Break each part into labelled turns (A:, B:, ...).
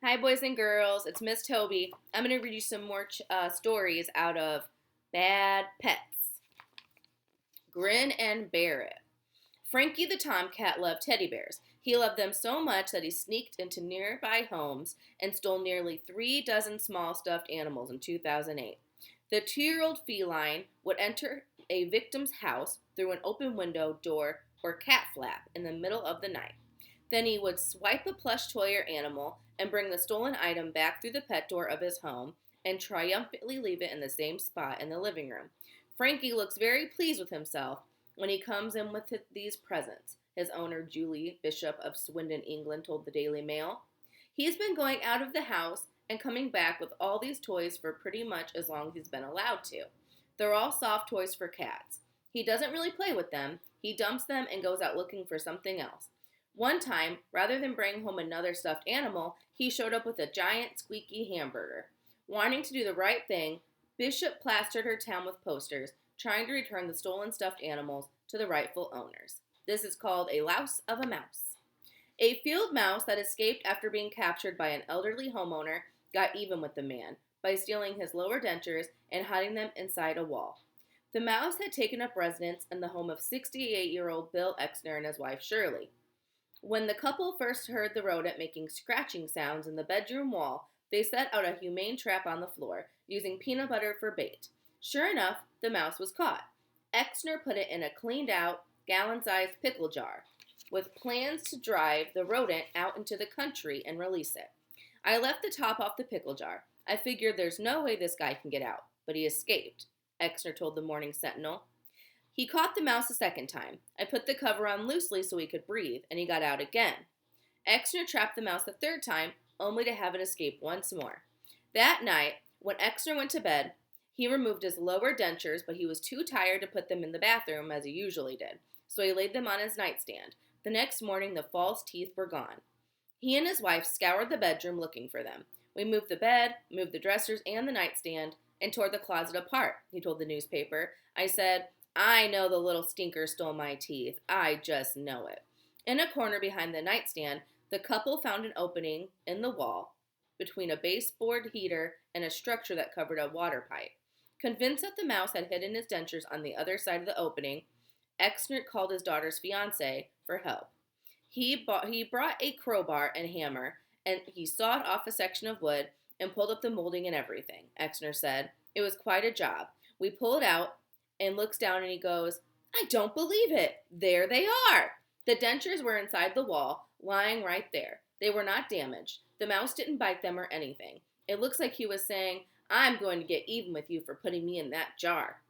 A: Hi, boys and girls. It's Miss Toby. I'm going to read you some more stories out of Bad Pets. Grin and Bear It. Frankie the Tomcat loved teddy bears. He loved them so much that he sneaked into nearby homes and stole nearly 3 dozen small stuffed animals in 2008. The 2-year-old feline would enter a victim's house through an open window, door, or cat flap in the middle of the night. Then he would swipe a plush toy or animal and bring the stolen item back through the pet door of his home and triumphantly leave it in the same spot in the living room. Frankie looks very pleased with himself when he comes in with these presents, his owner Julie Bishop of Swindon, England, told the Daily Mail. He's been going out of the house and coming back with all these toys for pretty much as long as he's been allowed to. They're all soft toys for cats. He doesn't really play with them. He dumps them and goes out looking for something else. One time, rather than bring home another stuffed animal, he showed up with a giant squeaky hamburger. Wanting to do the right thing, Bishop plastered her town with posters, trying to return the stolen stuffed animals to the rightful owners. This is called a louse of a mouse. A field mouse that escaped after being captured by an elderly homeowner got even with the man by stealing his lower dentures and hiding them inside a wall. The mouse had taken up residence in the home of 68-year-old Bill Exner and his wife Shirley. When the couple first heard the rodent making scratching sounds in the bedroom wall, they set out a humane trap on the floor, using peanut butter for bait. Sure enough, the mouse was caught. Exner put it in a cleaned out, gallon-sized pickle jar, with plans to drive the rodent out into the country and release it. I left the top off the pickle jar. I figured there's no way this guy can get out, but he escaped, Exner told the Morning Sentinel. He caught the mouse a second time. I put the cover on loosely so he could breathe, and he got out again. Exner trapped the mouse a third time, only to have it escape once more. That night, when Exner went to bed, he removed his lower dentures, but he was too tired to put them in the bathroom as he usually did, so he laid them on his nightstand. The next morning, the false teeth were gone. He and his wife scoured the bedroom looking for them. We moved the bed, moved the dressers and the nightstand, and tore the closet apart, he told the newspaper. I said, I know the little stinker stole my teeth. I just know it. In a corner behind the nightstand, the couple found an opening in the wall between a baseboard heater and a structure that covered a water pipe. Convinced that the mouse had hidden his dentures on the other side of the opening, Exner called his daughter's fiancé for help. He brought a crowbar and hammer, and he sawed off a section of wood and pulled up the molding and everything, Exner said. It was quite a job. We pulled out and looks down and he goes, I don't believe it. There they are. The dentures were inside the wall, lying right there. They were not damaged. The mouse didn't bite them or anything. It looks like he was saying, I'm going to get even with you for putting me in that jar.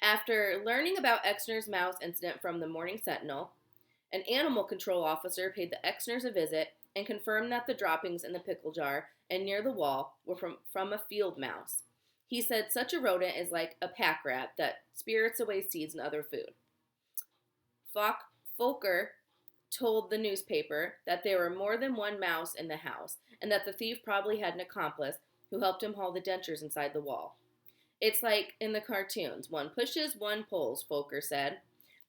A: After learning about Exner's mouse incident from the Morning Sentinel, an animal control officer paid the Exners a visit and confirmed that the droppings in the pickle jar and near the wall were from a field mouse. He said such a rodent is like a pack rat that spirits away seeds and other food. Folker told the newspaper that there were more than one mouse in the house and that the thief probably had an accomplice who helped him haul the dentures inside the wall. It's like in the cartoons. One pushes, one pulls, Folker said.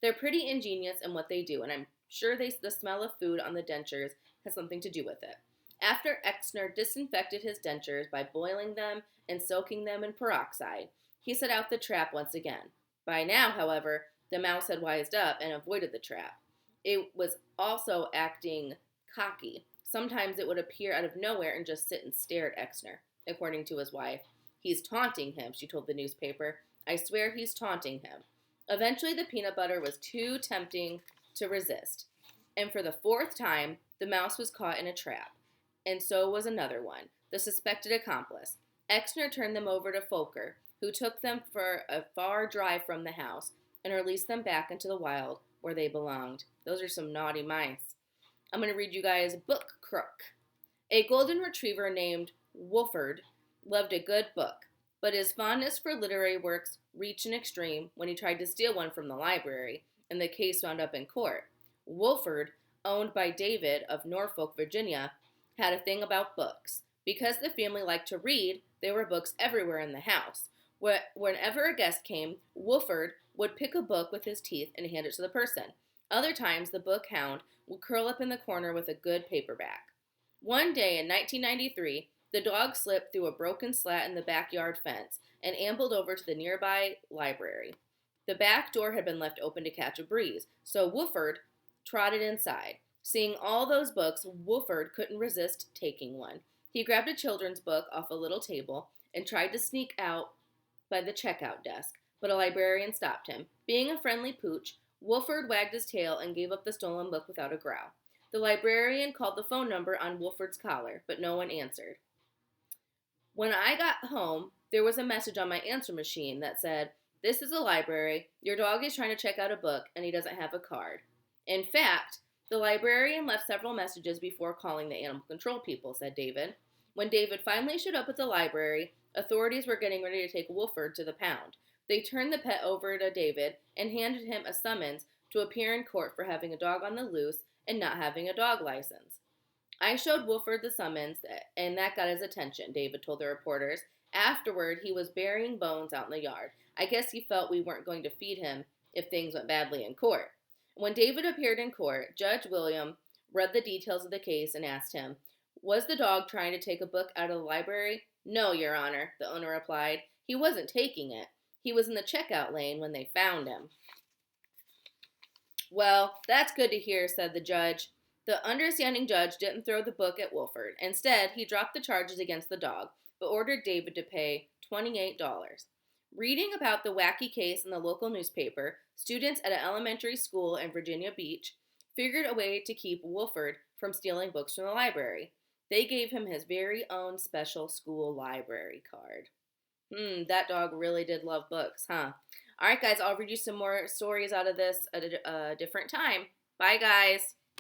A: They're pretty ingenious in what they do, and I'm sure the smell of food on the dentures has something to do with it. After Exner disinfected his dentures by boiling them and soaking them in peroxide, he set out the trap once again. By now, however, the mouse had wised up and avoided the trap. It was also acting cocky. Sometimes it would appear out of nowhere and just sit and stare at Exner, according to his wife. He's taunting him, she told the newspaper. I swear he's taunting him. Eventually, the peanut butter was too tempting to resist. And for the fourth time, the mouse was caught in a trap. And so was another one, the suspected accomplice. Exner turned them over to Folker, who took them for a far drive from the house and released them back into the wild where they belonged. Those are some naughty mice. I'm going to read you guys Book Crook. A golden retriever named Wolford loved a good book, but his fondness for literary works reached an extreme when he tried to steal one from the library, and the case wound up in court. Wolford, owned by David of Norfolk, Virginia, had a thing about books. Because the family liked to read, there were books everywhere in the house. Whenever a guest came, Wolford would pick a book with his teeth and hand it to the person. Other times, the book hound would curl up in the corner with a good paperback. One day in 1993, the dog slipped through a broken slat in the backyard fence and ambled over to the nearby library. The back door had been left open to catch a breeze, so Wolford trotted inside. Seeing all those books, Wolford couldn't resist taking one. He grabbed a children's book off a little table and tried to sneak out by the checkout desk, but a librarian stopped him. Being a friendly pooch, Wolford wagged his tail and gave up the stolen book without a growl. The librarian called the phone number on Wolford's collar, but no one answered. When I got home, there was a message on my answer machine that said, "This is a library. Your dog is trying to check out a book and he doesn't have a card." In fact, the librarian left several messages before calling the animal control people, said David. When David finally showed up at the library, authorities were getting ready to take Wolford to the pound. They turned the pet over to David and handed him a summons to appear in court for having a dog on the loose and not having a dog license. "I showed Wolford the summons, and that got his attention," David told the reporters. "Afterward, he was burying bones out in the yard. I guess he felt we weren't going to feed him if things went badly in court." When David appeared in court, Judge William read the details of the case and asked him, "Was the dog trying to take a book out of the library?" "No, Your Honor," the owner replied. "He wasn't taking it. He was in the checkout lane when they found him." "Well, that's good to hear," said the judge. The understanding judge didn't throw the book at Wolford. Instead, he dropped the charges against the dog, but ordered David to pay $28. Reading about the wacky case in the local newspaper, students at an elementary school in Virginia Beach figured a way to keep Wolford from stealing books from the library. They gave him his very own special school library card. That dog really did love books, huh? All right, guys, I'll read you some more stories out of this at a different time. Bye, guys.